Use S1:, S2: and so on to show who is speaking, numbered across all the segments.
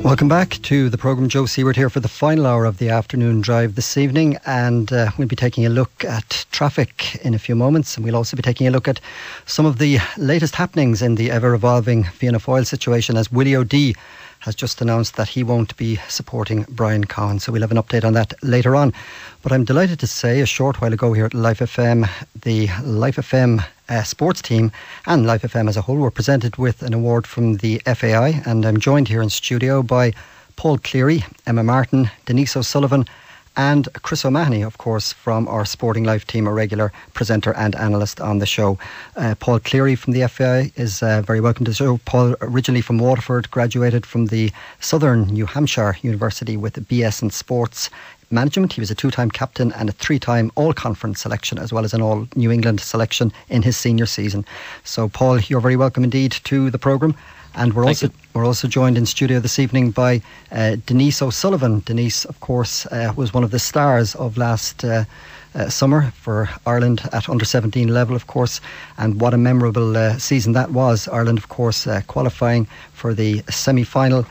S1: Welcome back to the programme. Joe Seward here for the final hour of the afternoon drive this evening, and we'll be taking a look at traffic in a few moments, and we'll also be taking a look at some of the latest happenings in the ever-evolving Fianna Fáil situation, as Willie O'D has just announced that he won't be supporting Brian Cowan. So we'll have an update on that later on. But I'm delighted to say, a short while ago here at LifeFM, the LifeFM sports team and LifeFM as a whole were presented with an award from the FAI, and I'm joined here in studio by Paul Cleary, Emma Martin, Denise O'Sullivan and Chris O'Mahony, of course, from our Sporting Life team, a regular presenter and analyst on the show. Paul Cleary from the FAI is very welcome to the show. Paul, originally from Waterford, graduated from the Southern New Hampshire University with a BS in Sports Management. He was a 2-time captain and a 3-time all-conference selection, as well as an all-New England selection in his senior season. So, Paul, you're very welcome indeed to the programme. And we're also joined in studio this evening by Denise O'Sullivan. Denise, of course, was one of the stars of last summer for Ireland at under-17 level, of course. And what a memorable season that was. Ireland, of course, qualifying for the semi-final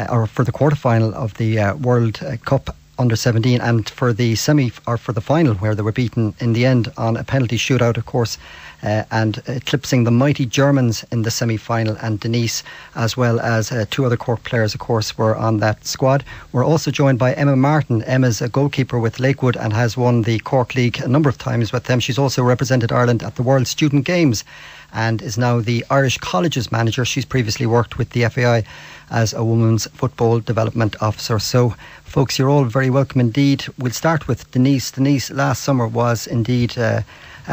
S1: or for the quarter-final of the World Cup under-17, and for the for the final, where they were beaten in the end on a penalty shootout, of course, and eclipsing the mighty Germans in the semi-final. And Denise, as well as 2 other Cork players, of course, were on that squad. We're also joined by Emma Martin. Emma's a goalkeeper with Lakewood and has won the Cork League a number of times with them. She's also represented Ireland at the World Student Games and is now the Irish Colleges manager. She's previously worked with the FAI as a women's football development officer. So, folks, you're all very welcome indeed. We'll start with Denise. Denise, last summer was indeed a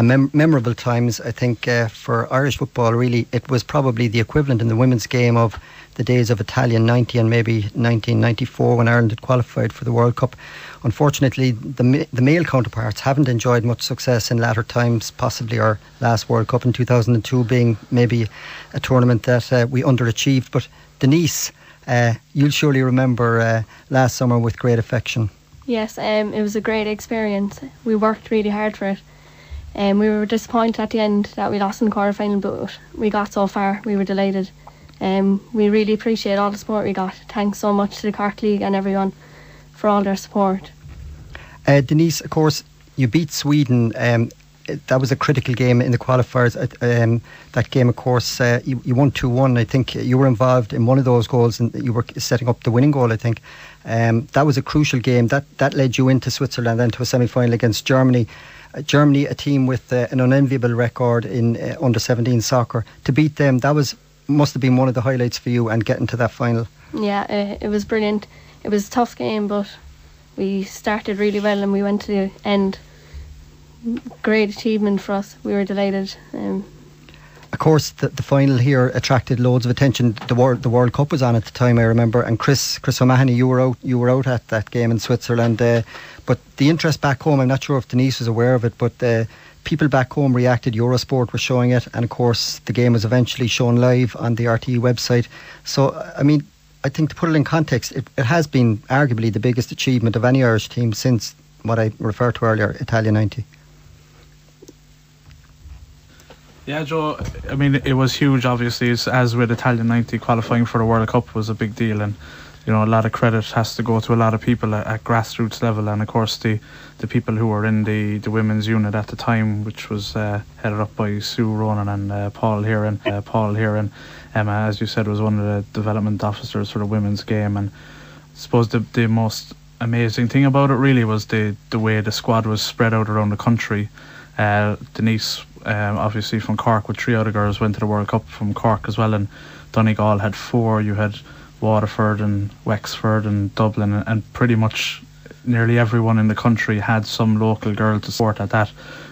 S1: memorable times, I think, for Irish football. Really, it was probably the equivalent in the women's game of the days of Italian 90 and maybe 1994, when Ireland had qualified for the World Cup. Unfortunately, the male counterparts haven't enjoyed much success in latter times, possibly our last World Cup in 2002 being maybe a tournament that we underachieved. But Denise, you'll surely remember last summer with great affection.
S2: Yes, it was a great experience. We worked really hard for it. We were disappointed at the end that we lost in the quarter-final, but we got so far. We were delighted. We really appreciate all the support we got. Thanks so much to the Cork League and everyone for all their support.
S1: Denise, of course, you beat Sweden. That was a critical game in the qualifiers. That game, of course, you won 2-1. I think you were involved in one of those goals, and you were setting up the winning goal, I think. That was a crucial game. That led you into Switzerland and to a semi-final against Germany. Germany, a team with an unenviable record in under-17 soccer. To beat them, must have been one of the highlights for you, and getting to that final. Yeah,
S2: it was brilliant. It was a tough game, but we started really well and we went to the end. Great achievement for us. We were delighted.
S1: Of course, the final here attracted loads of attention. The World Cup was on at the time, I remember, and Chris O'Mahony, you were out at that game in Switzerland. But the interest back home, I'm not sure if Denise was aware of it, but people back home reacted. Eurosport was showing it, and of course the game was eventually shown live on the RTE website. So, I mean, I think to put it in context, it has been arguably the biggest achievement of any Irish team since what I referred to earlier, Italia 90.
S3: Yeah, Joe, I mean, it was huge, obviously, as with Italian 90, qualifying for the World Cup was a big deal, and you know, a lot of credit has to go to a lot of people at grassroots level, and of course the people who were in the women's unit at the time, which was headed up by Sue Ronan and Paul here, and Emma, as you said, was one of the development officers for the women's game. And I suppose the most amazing thing about it really was the way the squad was spread out around the country. Denise, obviously from Cork, with 3 other girls, went to the World Cup from Cork as well, and Donegal had 4. You had Waterford and Wexford and Dublin, and pretty much nearly everyone in the country had some local girl to support at that,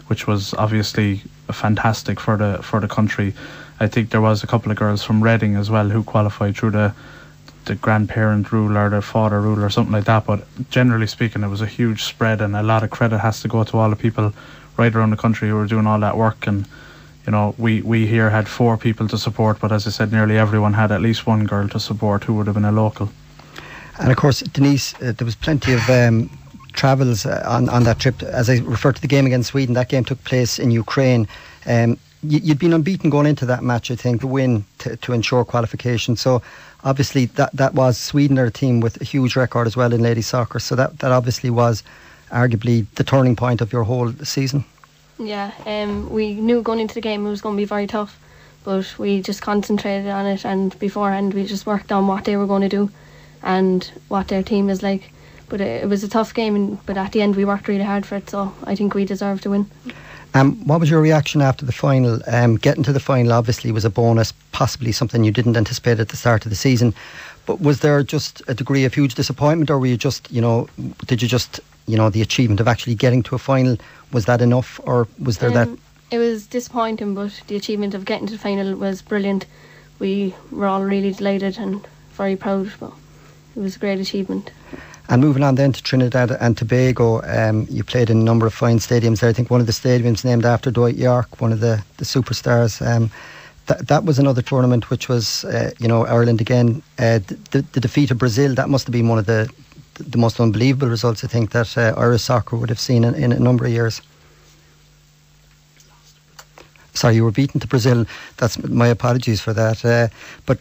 S3: which was obviously fantastic for the country. I think there was a couple of girls from Reading as well who qualified through the grandparent rule or the father rule or something like that, but generally speaking it was a huge spread, and a lot of credit has to go to all the people right around the country who were doing all that work. And you know, we here had 4 people to support, but as I said, nearly everyone had at least one girl to support who would have been a local.
S1: And of course, Denise, there was plenty of travels on that trip. As I referred to the game against Sweden, that game took place in Ukraine. you'd been unbeaten going into that match, I think, to win to ensure qualification. So obviously that was Sweden are a team with a huge record as well in ladies soccer. So that obviously was arguably the turning point of your whole season.
S2: Yeah, we knew going into the game it was going to be very tough, but we just concentrated on it, and beforehand we just worked on what they were going to do and what their team is like. But it was a tough game, but at the end we worked really hard for it, so I think we deserved to win.
S1: What was your reaction after the final? Getting to the final obviously was a bonus, possibly something you didn't anticipate at the start of the season. But was there just a degree of huge disappointment, or were you just, did you just, the achievement of actually getting to a final, was that enough, or was there that?
S2: It was disappointing, but the achievement of getting to the final was brilliant. We were all really delighted and very proud, but it was a great achievement.
S1: And moving on then to Trinidad and Tobago, you played in a number of fine stadiums there. I think one of the stadiums named after Dwight York, one of the superstars. That was another tournament which was, Ireland again. The defeat of Brazil, that must have been one of the most unbelievable results, I think, that Irish soccer would have seen in a number of years. Sorry, you were beaten to Brazil. That's my apologies for that. But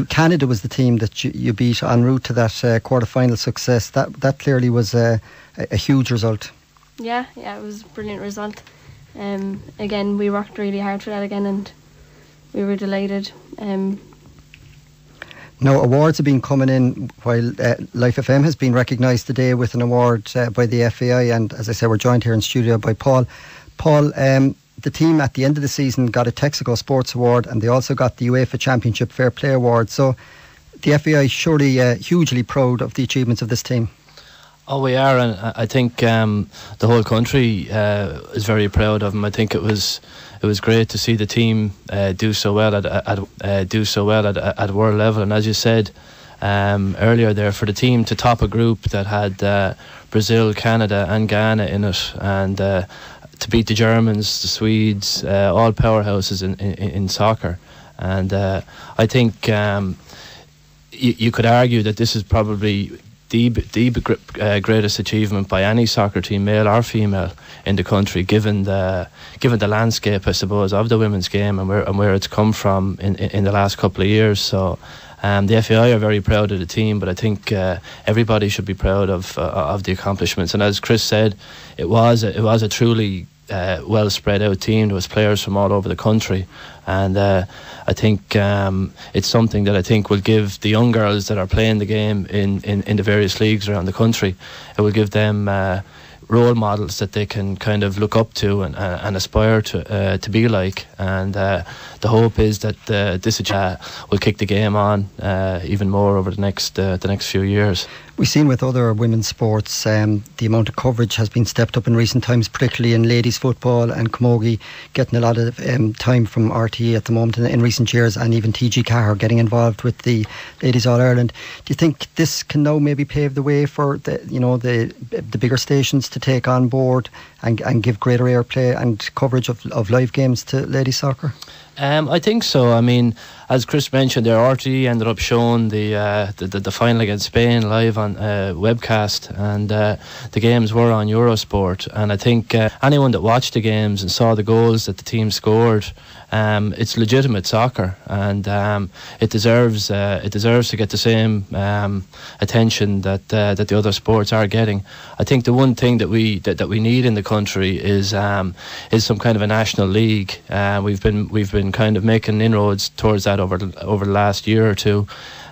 S1: Canada was the team that you beat en route to that quarter-final success. That clearly was a huge result.
S2: Yeah, it was a brilliant result. Again, we worked really hard for that again, and we were delighted.
S1: Now, awards have been coming in while LifeFM has been recognised today with an award by the FAI, and as I said, we're joined here in studio by Paul. Paul, the team at the end of the season got a Texaco Sports Award, and they also got the UEFA Championship Fair Play Award. So the FAI is surely hugely proud of the achievements of this team.
S4: Oh, we are, and I think the whole country is very proud of them. I think it was great to see the team do so well at world level, and as you said earlier there, for the team to top a group that had Brazil, Canada and Ghana in it, and to beat the Germans, the Swedes, all powerhouses in soccer. And I think you could argue that this is probably the greatest achievement by any soccer team, male or female, in the country, given the landscape, I suppose, of the women's game and where it's come from in the last couple of years. So the FAI are very proud of the team, but I think everybody should be proud of the accomplishments. And as Chris said, it was a truly well spread out team. There was players from all over the country, and I think it's something that I think will give the young girls that are playing the game in the various leagues around the country, it will give them role models that they can kind of look up to and aspire to be like. And the hope is that this will kick the game on even more over the next few years.
S1: We've seen with other women's sports the amount of coverage has been stepped up in recent times, particularly in ladies football, and Camogie getting a lot of time from RTE at the moment in recent years, and even TG Cahir getting involved with the Ladies All Ireland. Do you think this can now maybe pave the way for the bigger stations to take on board and give greater airplay and coverage of live games to ladies soccer?
S4: I think so. I mean, as Chris mentioned, their RTE ended up showing the final against Spain live on webcast, and the games were on Eurosport. And I think anyone that watched the games and saw the goals that the team scored, it's legitimate soccer, and it deserves to get the same attention that the other sports are getting. I think the one thing that we need in the country is some kind of a national league. We've been kind of making inroads towards that over the last year or two.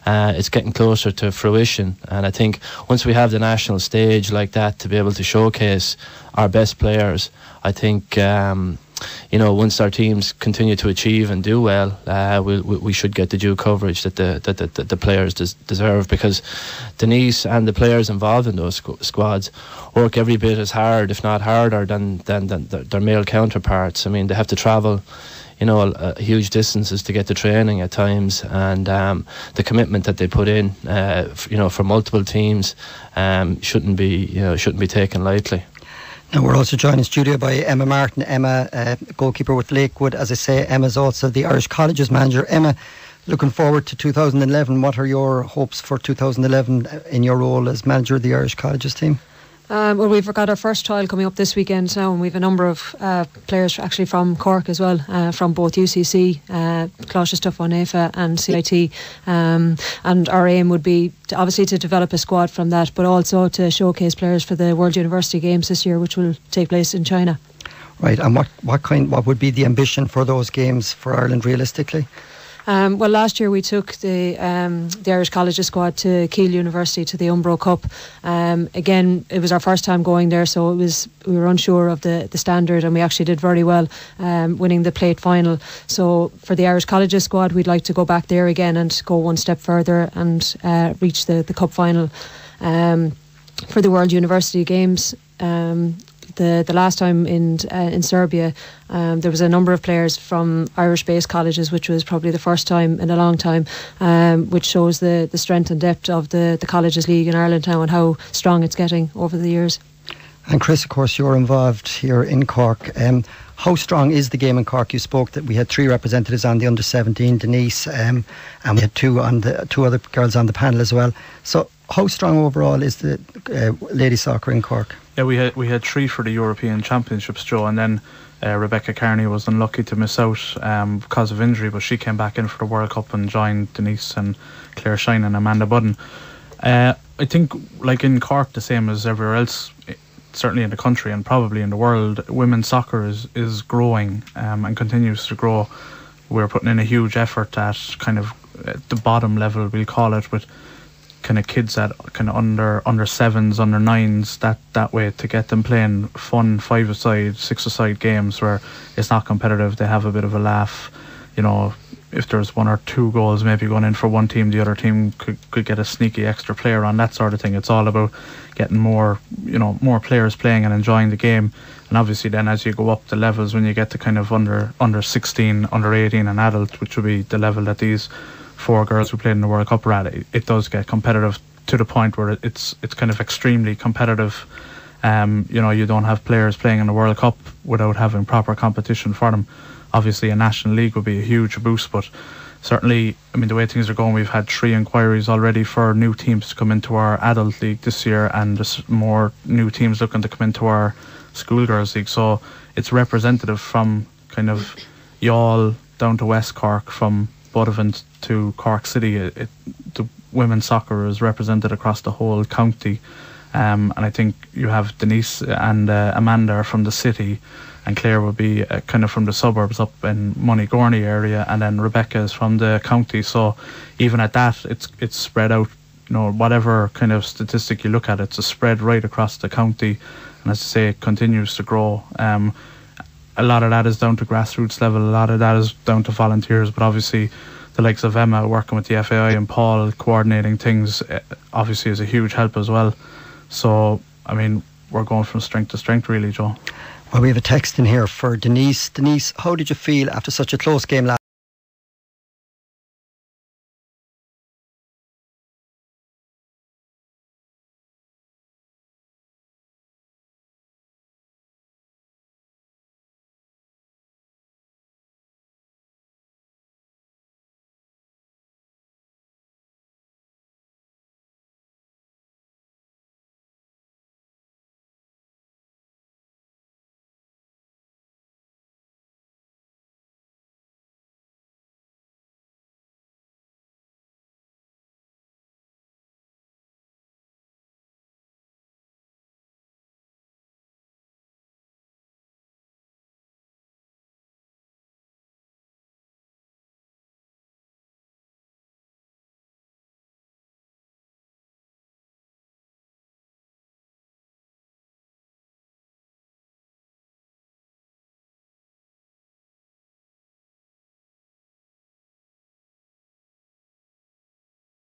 S4: It's getting closer to fruition, and I think once we have the national stage like that to be able to showcase our best players, I think once our teams continue to achieve and do well, we should get the due coverage that the players deserve, because Denise and the players involved in those squads work every bit as hard, if not harder, than their male counterparts. I mean, they have to travel huge distances to get to training at times, and the commitment that they put in for multiple teams shouldn't be taken lightly.
S1: Now we're also joined in studio by Emma Martin. Emma, goalkeeper with Lakewood. As I say, Emma's also the Irish Colleges manager. Emma, looking forward to 2011, what are your hopes for 2011 in your role as manager of the Irish Colleges team?
S5: Well, we've got our first trial coming up this weekend now, and we've a number of players actually from Cork as well, from both UCC, Cláiste Stuff Éfa and CIT, and our aim would be obviously to develop a squad from that, but also to showcase players for the World University Games this year, which will take place in China.
S1: Right, and what would be the ambition for those games for Ireland realistically?
S5: Well, last year we took the Irish Colleges squad to Keele University to the Umbro Cup. Again, it was our first time going there, so we were unsure of the standard, and we actually did very well, winning the plate final. So for the Irish Colleges squad, we'd like to go back there again and go one step further and reach the cup final. For the World University Games, the last time in Serbia, there was a number of players from Irish-based colleges, which was probably the first time in a long time, which shows the strength and depth of the Colleges League in Ireland now and how strong it's getting over the years.
S1: And Chris, of course, you're involved here in Cork. How strong is the game in Cork? You spoke that we had 3 representatives on the under-17, Denise, and we had 2 other girls on the panel as well. So how strong overall is the ladies soccer in Cork?
S3: Yeah, we had 3 for the European Championships, Joe, and then Rebecca Carney was unlucky to miss out because of injury, but she came back in for the World Cup and joined Denise and Claire Shine and Amanda Budden. I think, like in Cork, the same as everywhere else, certainly in the country and probably in the world, women's soccer is growing and continues to grow. We're putting in a huge effort at kind of the bottom level, we'll call it, with kind of kids at kind of under 7s, under 9s, that way, to get them playing fun 5-a-side, 6-a-side games where it's not competitive. They have a bit of a laugh. You know, if there's 1 or 2 goals maybe going in for one team, the other team could get a sneaky extra player on, that sort of thing. It's all about getting more players playing and enjoying the game. And obviously then as you go up the levels, when you get to kind of under 16, under 18 and adult, which would be the level that these 4 girls who played in the World Cup are at, it does get competitive to the point where it's kind of extremely competitive. You don't have players playing in the World Cup without having proper competition for them. Obviously a national league would be a huge boost, but certainly, I mean, the way things are going, we've had 3 inquiries already for new teams to come into our adult league this year, and there's more new teams looking to come into our schoolgirls league. So it's representative from kind of Youghal down to West Cork, from Buttevant to Cork City. The women's soccer is represented across the whole county, and I think you have Denise and Amanda are from the city, and Claire will be kind of from the suburbs up in Moneygorney area, and then Rebecca is from the county. So even at that, it's spread out. You know, whatever kind of statistic you look at, it's a spread right across the county, and as I say, it continues to grow. A lot of that is down to grassroots level, a lot of that is down to volunteers, but obviously the likes of Emma working with the FAI and Paul coordinating things obviously is a huge help as well. So, I mean, we're going from strength to strength really, Joe.
S1: Well, we have a text in here for Denise. Denise, how did you feel after such a close game last